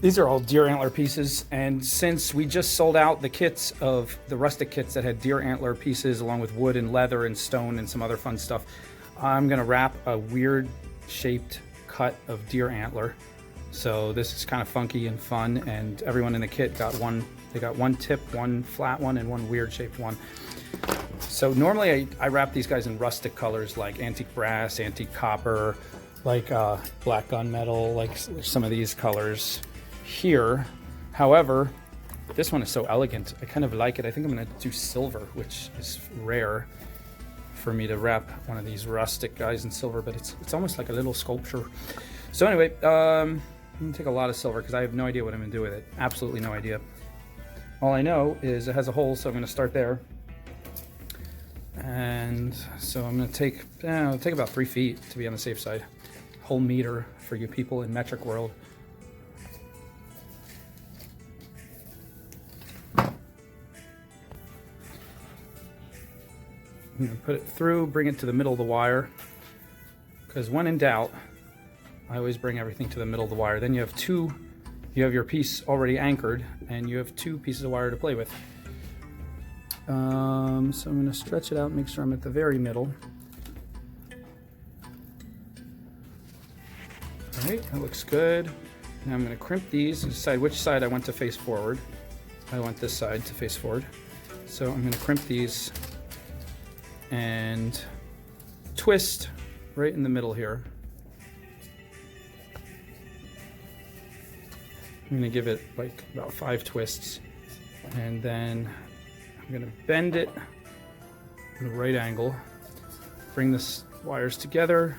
These are all deer antler pieces, and since we just sold out the kits of the rustic kits that had deer antler pieces along with wood and leather and stone and some other fun stuff, I'm gonna wrap a weird shaped cut of deer antler. So this is kind of funky and fun, and everyone in the kit got one. They got one tip, one flat one, and one weird shaped one. So normally I wrap these guys in rustic colors like antique brass, antique copper, like black gunmetal, like some of these colors here. However, this one is so elegant. I kind of like it. I think I'm going to do silver, which is rare for me to wrap one of these rustic guys in silver, but it's almost like a little sculpture. So anyway, I'm going to take a lot of silver because I have no idea what I'm going to do with it. Absolutely no idea. All I know is it has a hole, so I'm going to start there. And so I'm going to take, it'll take about 3 feet to be on the safe side. Whole meter for you people in metric world. I'm going to put it through, bring it to the middle of the wire, because when in doubt, I always bring everything to the middle of the wire. Then you have your piece already anchored, and you have 2 pieces of wire to play with. So I'm going to stretch it out and make sure I'm at the very middle. All right, that looks good. Now I'm going to crimp these and decide which side I want to face forward. I want this side to face forward. So I'm going to crimp these and twist right in the middle here. I'm going to give it like about 5 twists, and then I'm going to bend it at a right angle, bring the wires together,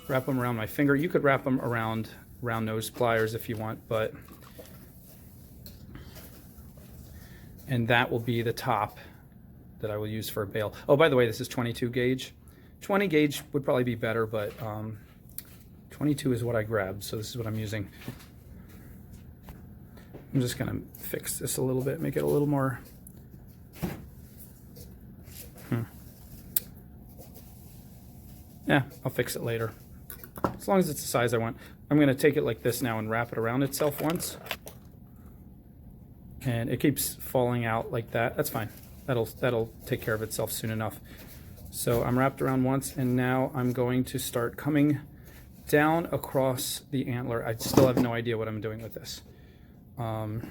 wrap them around my finger. You could wrap them around round nose pliers if you want, and that will be the top that I will use for a bail. Oh, by the way, this is 22 gauge. 20 gauge would probably be better, but 22 is what I grabbed, so this is what I'm using. I'm just gonna fix this a little bit, make it a little more. Yeah, I'll fix it later. As long as it's the size I want. I'm gonna take it like this now and wrap it around itself once. And it keeps falling out like that. That's fine. That'll take care of itself soon enough. So I'm wrapped around once, and now I'm going to start coming down across the antler. I still have no idea what I'm doing with this. I'm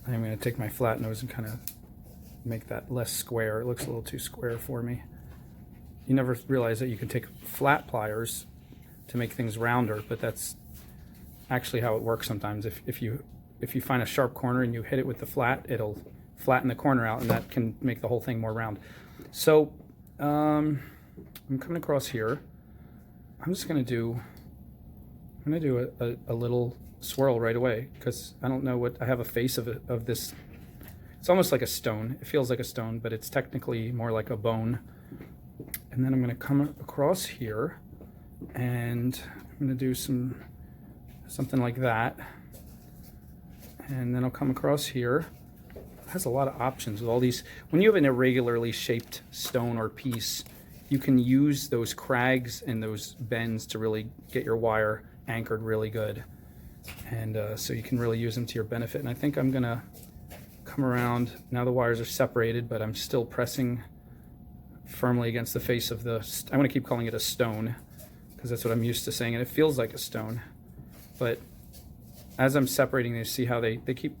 going to take my flat nose and kind of make that less square. It looks a little too square for me. You never realize that you can take flat pliers to make things rounder, but that's actually how it works sometimes. If you find a sharp corner and you hit it with the flat, it'll flatten the corner out, and that can make the whole thing more round. So I'm coming across here. I'm going to do a little swirl right away, because I don't know what I have a face of this. It's almost like a stone. It feels like a stone, but it's technically more like a bone. And then I'm going to come across here, and I'm going to do something like that. And then I'll come across here. It has a lot of options with all these. When you have an irregularly shaped stone or piece, you can use those crags and those bends to really get your wire anchored really good. And so you can really use them to your benefit. And I think I'm gonna come around. Now the wires are separated, but I'm still pressing firmly against the face of the, I want to keep calling it a stone, because that's what I'm used to saying, and it feels like a stone. But as I'm separating these, see how they keep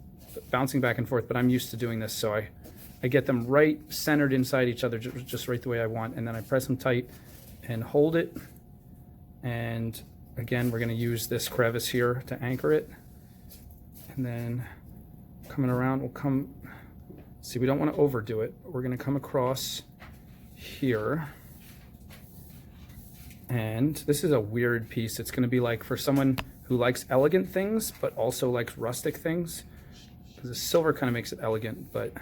bouncing back and forth, but I'm used to doing this, so I get them right centered inside each other, just right the way I want, and then I press them tight and hold it. And again, we're going to use this crevice here to anchor it. And then coming around, we'll come, see, we don't want to overdo it, but we're going to come across here. And this is a weird piece. It's going to be like for someone who likes elegant things, but also likes rustic things, because the silver kind of makes it elegant, but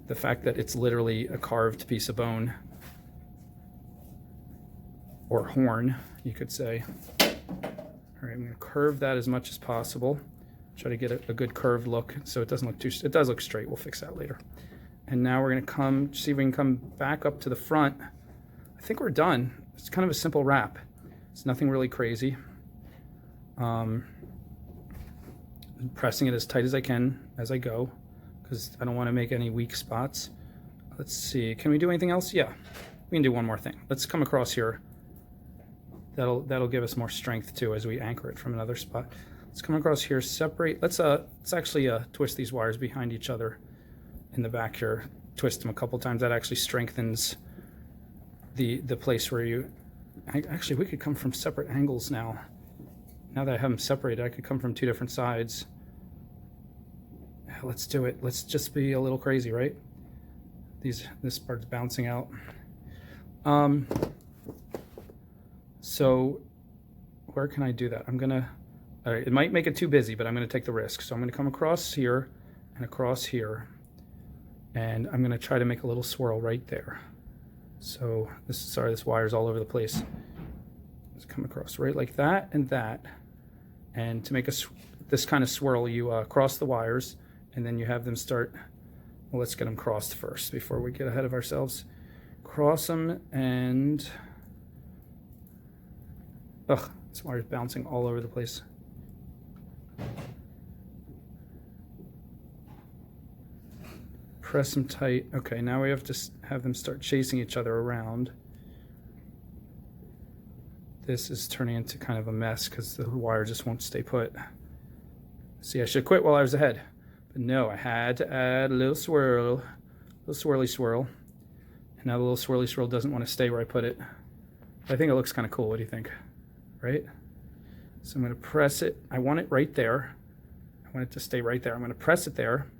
the fact that it's literally a carved piece of bone, or horn, you could say. All right, I'm going to curve that as much as possible. Try to get a good curved look so it doesn't look too, it does look straight. We'll fix that later. And now we're going to see if we can come back up to the front. I think we're done. it's kind of a simple wrap. It's nothing really crazy. Pressing it as tight as I can as I go, because I don't want to make any weak spots. Let's see, can we do anything else? Yeah, we can do one more thing. Let's come across here. That'll give us more strength too as we anchor it from another spot. Let's come across here, separate. Let's actually twist these wires behind each other in the back here. Twist them a couple times. That actually strengthens the place where you. Actually, we could come from separate angles now. Now that I have them separated, I could come from 2 different sides. Yeah, let's do it. Let's just be a little crazy, right? This part's bouncing out. So where can I do that? I'm gonna, all right, it might make it too busy, but I'm gonna take the risk. So I'm gonna come across here and across here, and I'm gonna try to make a little swirl right there. So this wire's all over the place. Let's come across right like that and that. And to make this kind of swirl, you cross the wires, and then you have them start, well, let's get them crossed first before we get ahead of ourselves. Cross them, and ugh, this wire's bouncing all over the place. Press them tight. Okay, now we have to have them start chasing each other around. This is turning into kind of a mess because the wire just won't stay put. See, I should quit while I was ahead. But no, I had to add a little swirl, little swirly swirl. And now the little swirly swirl doesn't want to stay where I put it. I think it looks kind of cool. What do you think? Right? So I'm going to press it. I want it right there. I want it to stay right there. I'm going to press it there.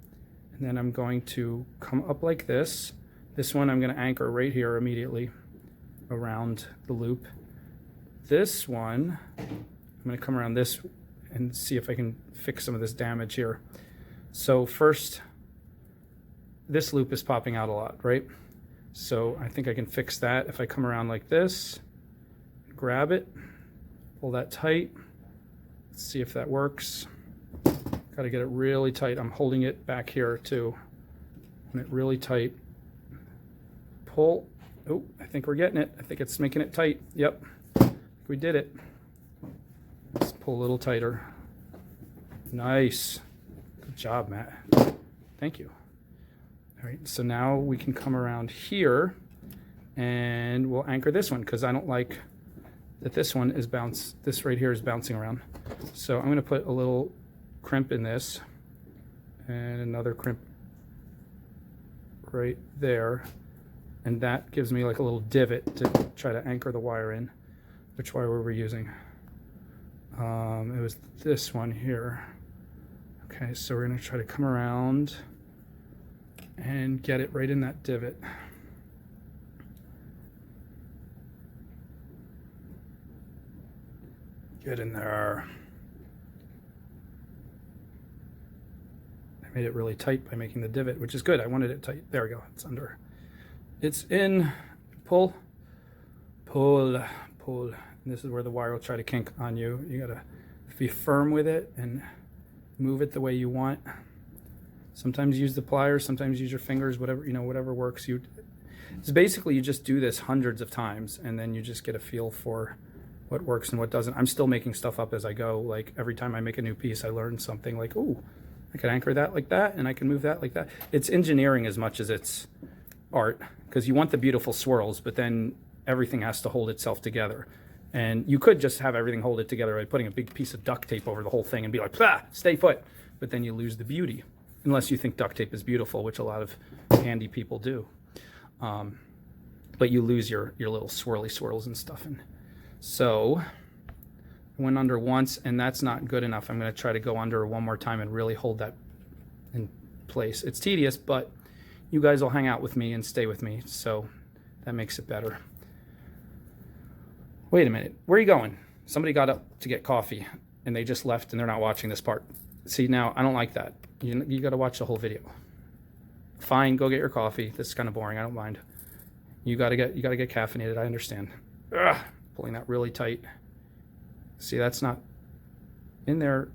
And then I'm going to come up like this. This one I'm going to anchor right here immediately around the loop. This one, I'm going to come around this and see if I can fix some of this damage here. So first, this loop is popping out a lot, right? So I think I can fix that if I come around like this, grab it, pull that tight. Let's see if that works. Got to get it really tight. I'm holding it back here too. Want it really tight. Pull. Oh, I think we're getting it. I think it's making it tight. Yep, we did it. Let's pull a little tighter. Nice. Good job, Matt. Thank you. All right, so now we can come around here and we'll anchor this one because I don't like that this one is this right here is bouncing around. So I'm going to put a little crimp in this and another crimp right there, and that gives me like a little divot to try to anchor the wire in. Which wire were we using? It was this one here. Okay, so we're going to try to come around and get it right in that divot. Get in there. I made it really tight by making the divot, which is good. I wanted it tight. There we go. It's under. It's in. Pull. Pull. Pull. And this is where the wire will try to kink on you. You gotta be firm with it and move it the way you want. Sometimes use the pliers, sometimes use your fingers, whatever, whatever works. It's basically you just do this hundreds of times and then you just get a feel for what works and what doesn't. I'm still making stuff up as I go. Like every time I make a new piece, I learn something like, oh, I can anchor that like that and I can move that like that. It's engineering as much as it's art, because you want the beautiful swirls, but then everything has to hold itself together. And you could just have everything hold it together by putting a big piece of duct tape over the whole thing and be like, stay put. But then you lose the beauty, unless you think duct tape is beautiful, which a lot of handy people do. But you lose your little swirly swirls and stuff. And so I went under once, and that's not good enough. I'm going to try to go under one more time and really hold that in place. It's tedious, but you guys will hang out with me and stay with me, so that makes it better. Wait a minute, where are you going? Somebody got up to get coffee and they just left and they're not watching this part. See, now I don't like that. You got to watch the whole video. Fine, go get your coffee. This is kind of boring. I don't mind. You got to get caffeinated. I understand. Ugh, pulling that really tight. See, that's not in there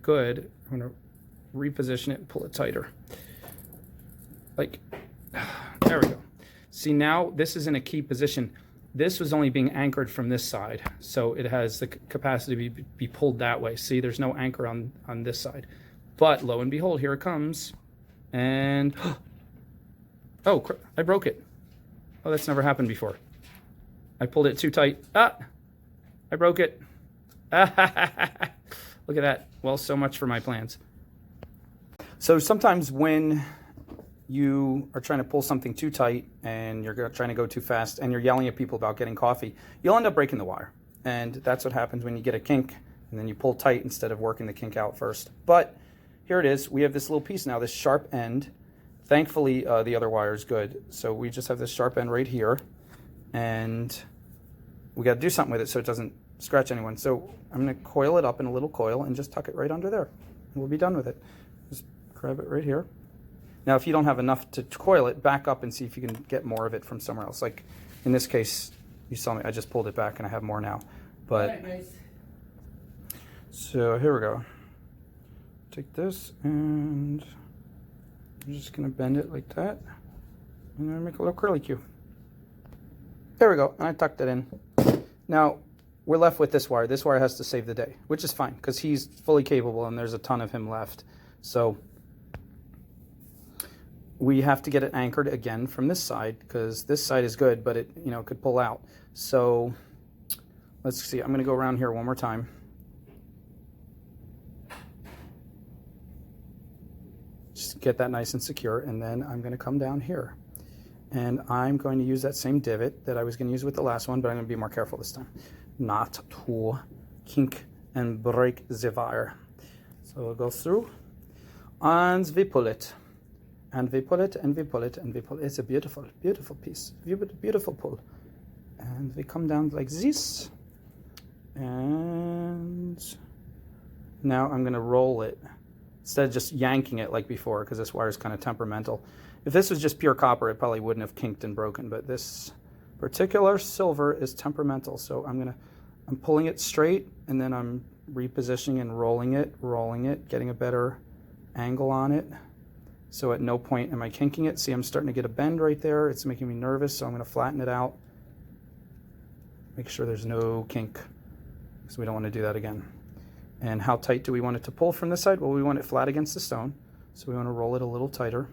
good. I'm going to reposition it and pull it tighter. Like, there we go. See, now this is in a key position. this was only being anchored from this side, so it has the capacity to be pulled that way. See, there's no anchor on this side. But lo and behold, here it comes. And, oh, I broke it. Oh, that's never happened before. I pulled it too tight. Ah, I broke it. Look at that. Well, so much for my plans. So sometimes when you are trying to pull something too tight and you're trying to go too fast and you're yelling at people about getting coffee, you'll end up breaking the wire. And that's what happens when you get a kink and then you pull tight instead of working the kink out first. But here it is. We have this little piece now, this sharp end. Thankfully, the other wire is good. So we just have this sharp end right here. And we got to do something with it so it doesn't scratch anyone. So I'm going to coil it up in a little coil and just tuck it right under there. And we'll be done with it. Just grab it right here. Now, if you don't have enough to coil it, back up and see if you can get more of it from somewhere else. Like in this case, you saw me, I just pulled it back and I have more now. But right, nice. So here we go. Take this and I'm just gonna bend it like that. And then make a little curly cue. There we go, and I tucked it in. Now, we're left with this wire. This wire has to save the day, which is fine because he's fully capable and there's a ton of him left. So we have to get it anchored again from this side because this side is good, but it, you know, could pull out. So let's see, I'm gonna go around here one more time. Just get that nice and secure, and then I'm gonna come down here. And I'm going to use that same divot that I was gonna use with the last one, but I'm gonna be more careful this time. Not to kink and break the wire. So we'll go through, and we pull it. And we pull it, and we pull it, and we pull it. It's a beautiful, beautiful piece. Beautiful pull. And we come down like this. And now I'm gonna roll it instead of just yanking it like before, because this wire is kind of temperamental. If this was just pure copper, it probably wouldn't have kinked and broken, but this particular silver is temperamental. So I'm pulling it straight, and then I'm repositioning and rolling it, getting a better angle on it. So at no point am I kinking it. See, I'm starting to get a bend right there. It's making me nervous, so I'm gonna flatten it out. Make sure there's no kink, because we don't want to do that again. And how tight do we want it to pull from this side? Well, we want it flat against the stone, so we want to roll it a little tighter.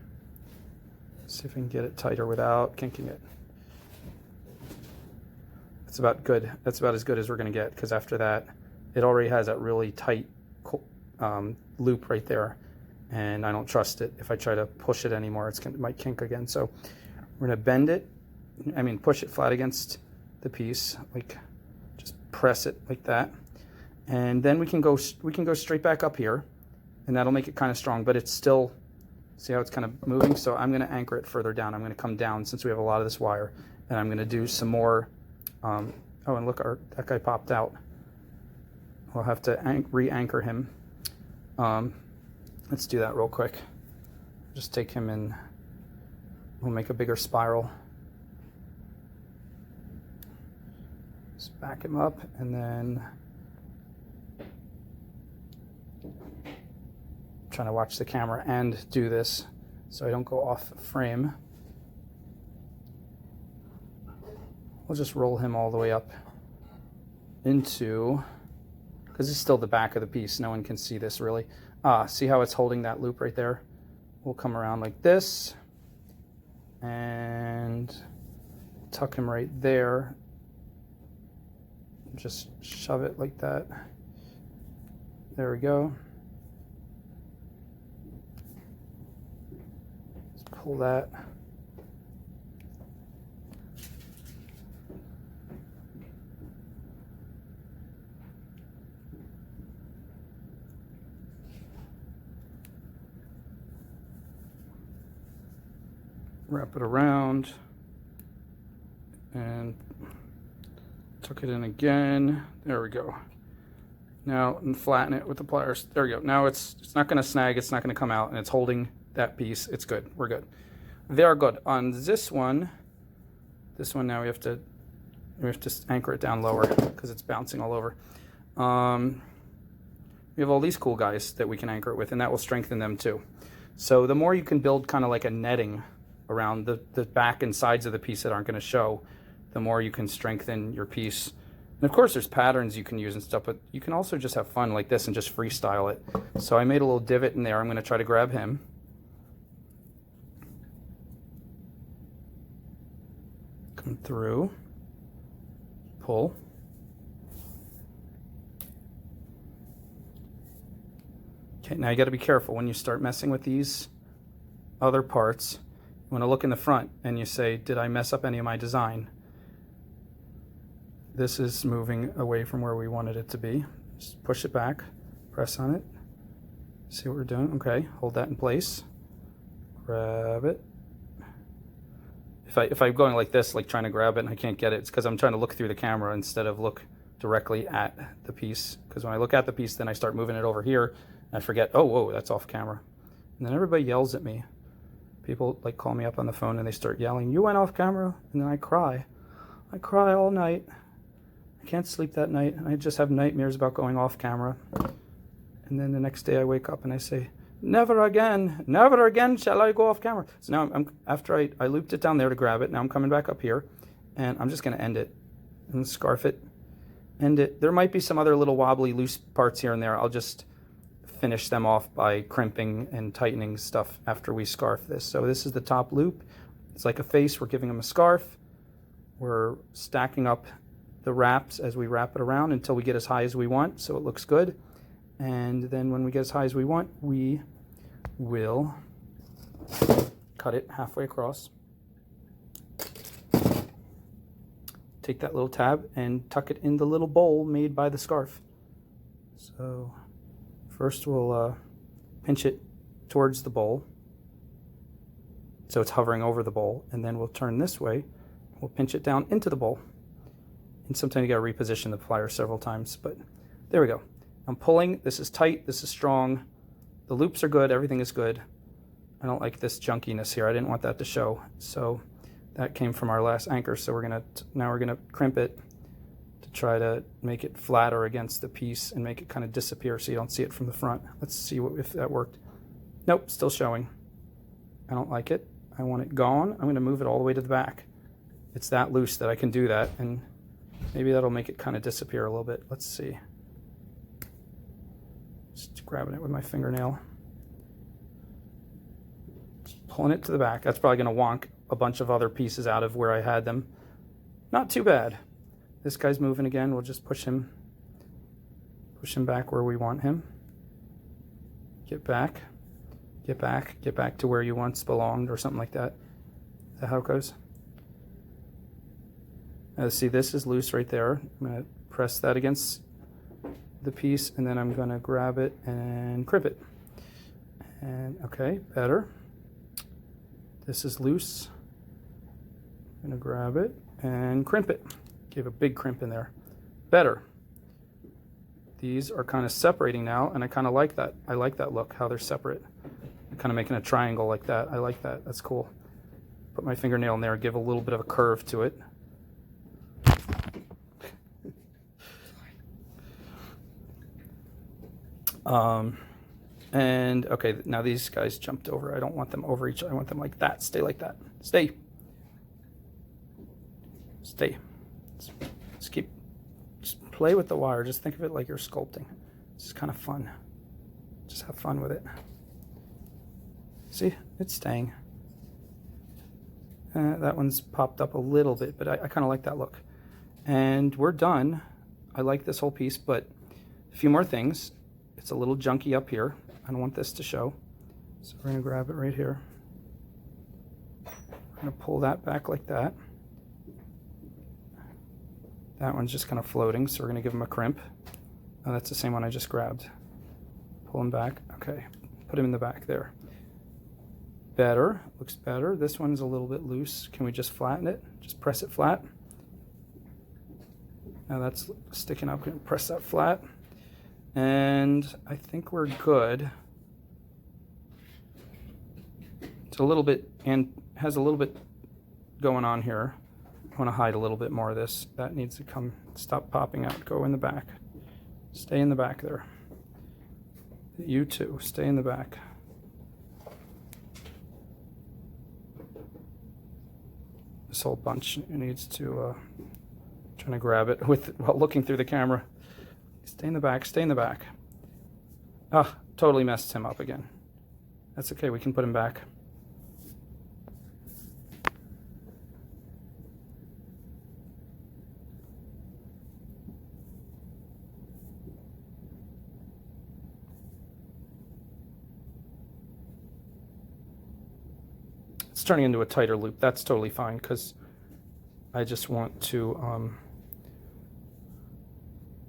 See if we can get it tighter without kinking it. That's about good. That's about as good as we're going to get, because after that, it already has that really tight loop right there, and I don't trust it. If I try to push it anymore, it might kink again. So we're going to bend it. I mean, push it flat against the piece, like just press it like that. And then we can go straight back up here, and that'll make it kind of strong, but it's still, see how it's kind of moving? So I'm going to anchor it further down. I'm going to come down since we have a lot of this wire, and I'm going to do some more. Oh, and look, that guy popped out. We'll have to re-anchor him. Let's do that real quick. Just take him and we'll make a bigger spiral. Just back him up, and then trying to watch the camera and do this so I don't go off frame. We'll just roll him all the way up into, because it's still the back of the piece, no one can see this really. See how it's holding that loop right there? We'll come around like this and tuck him right there. Just shove it like that. There we go. Pull that. Wrap it around and tuck it in again. There we go. Now, and flatten it with the pliers. There we go. Now it's not going to snag. It's not going to come out, and it's holding that piece. It's good. We're good. Very good. On this one now we have to anchor it down lower because it's bouncing all over. We have all these cool guys that we can anchor it with, and that will strengthen them too. So the more you can build kind of like a netting around the back and sides of the piece that aren't going to show, the more you can strengthen your piece. And of course there's patterns you can use and stuff, but you can also just have fun like this and just freestyle it. So I made a little divot in there. I'm going to try to grab him. Come through, pull. Okay, now you got to be careful when you start messing with these other parts. You want to look in the front and you say, did I mess up any of my design? This is moving away from where we wanted it to be. Just push it back, press on it, see what we're doing. Okay, hold that in place, grab it. If I'm going like this, like trying to grab it and I can't get it, it's because I'm trying to look through the camera instead of look directly at the piece. Because when I look at the piece, then I start moving it over here and I forget, oh, whoa, that's off camera. And then everybody yells at me. People like call me up on the phone and they start yelling, you went off camera, and then I cry. I cry all night. I can't sleep that night. I just have nightmares about going off camera. And then the next day I wake up and I say, never again shall I go off camera. So now after I looped it down there to grab it, now I'm coming back up here and I'm just going to end it and scarf it, end it. There might be some other little wobbly loose parts here and there. I'll just finish them off by crimping and tightening stuff after we scarf this. So this is the top loop. It's like a face. We're giving them a scarf. We're stacking up the wraps as we wrap it around until we get as high as we want so it looks good. And then when we get as high as we want, we will cut it halfway across. Take that little tab and tuck it in the little bowl made by the scarf. So first we'll pinch it towards the bowl so it's hovering over the bowl, and then we'll turn this way. We'll pinch it down into the bowl. And sometimes you got to reposition the pliers several times, but there we go. I'm pulling. This is tight. This is strong. The loops are good. Everything is good. I don't like this junkiness here. I didn't want that to show. So that came from our last anchor. So now we're gonna crimp it to try to make it flatter against the piece and make it kind of disappear so you don't see it from the front. Let's see if that worked. Nope, still showing. I don't like it. I want it gone. I'm going to move it all the way to the back. It's that loose that I can do that, and maybe that'll make it kind of disappear a little bit. Let's see. Just grabbing it with my fingernail. Just pulling it to the back. That's probably going to wonk a bunch of other pieces out of where I had them. Not too bad. This guy's moving again. We'll just push him back where we want him. Get back to where you once belonged, or something like that. Is that how it goes? See, this is loose right there. I'm going to press that against the piece, and then I'm going to grab it and crimp it. And okay, better. This is loose. I'm going to grab it and crimp it. Give a big crimp in there. Better. These are kind of separating now, and I kind of like that. I like that look, how they're separate. I'm kind of making a triangle like that. I like that. That's cool. Put my fingernail in there, give a little bit of a curve to it. And okay, now these guys jumped over. I don't want them over each other. I want them like that. Stay like that. Stay. Stay. Just play with the wire. Just think of it like you're sculpting. It's kind of fun. Just have fun with it. See, it's staying. That one's popped up a little bit, but I kind of like that look. And we're done. I like this whole piece, but a few more things. It's a little junky up here. I don't want this to show. So we're going to grab it right here. We're going to pull that back like that. That one's just kind of floating, so we're going to give him a crimp. Oh, that's the same one I just grabbed. Pull him back. Okay, put him in the back there. Better, looks better. This one's a little bit loose. Can we just flatten it? Just press it flat. Now that's sticking up. Gonna press that flat. And I think we're good. It's a little bit, and has a little bit going on here. I want to hide a little bit more of this. That needs to stop popping out. Go in the back. Stay in the back there. You too, stay in the back. This whole bunch needs to, trying to grab it while looking through the camera. Stay in the back, stay in the back. Ah, totally messed him up again. That's okay, we can put him back. It's turning into a tighter loop. That's totally fine because I just want to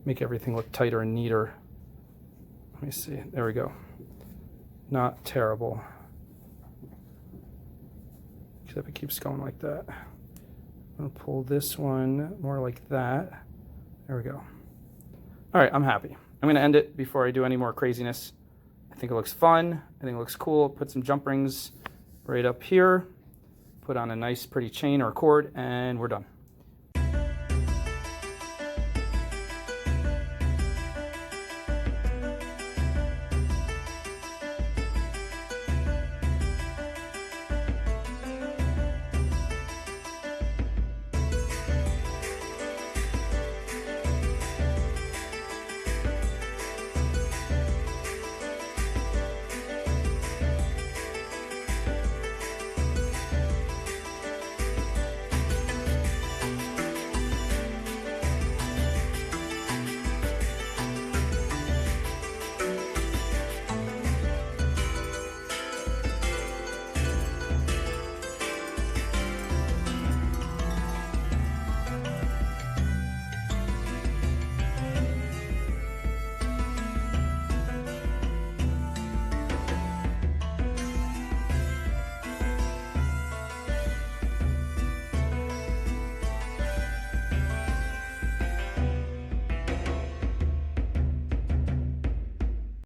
make everything look tighter and neater. Let me see. There we go. Not terrible. Except it keeps going like that. I'm going to pull this one more like that. There we go. All right, I'm happy. I'm going to end it before I do any more craziness. I think it looks fun. I think it looks cool. Put some jump rings right up here. Put on a nice pretty chain or cord, and we're done.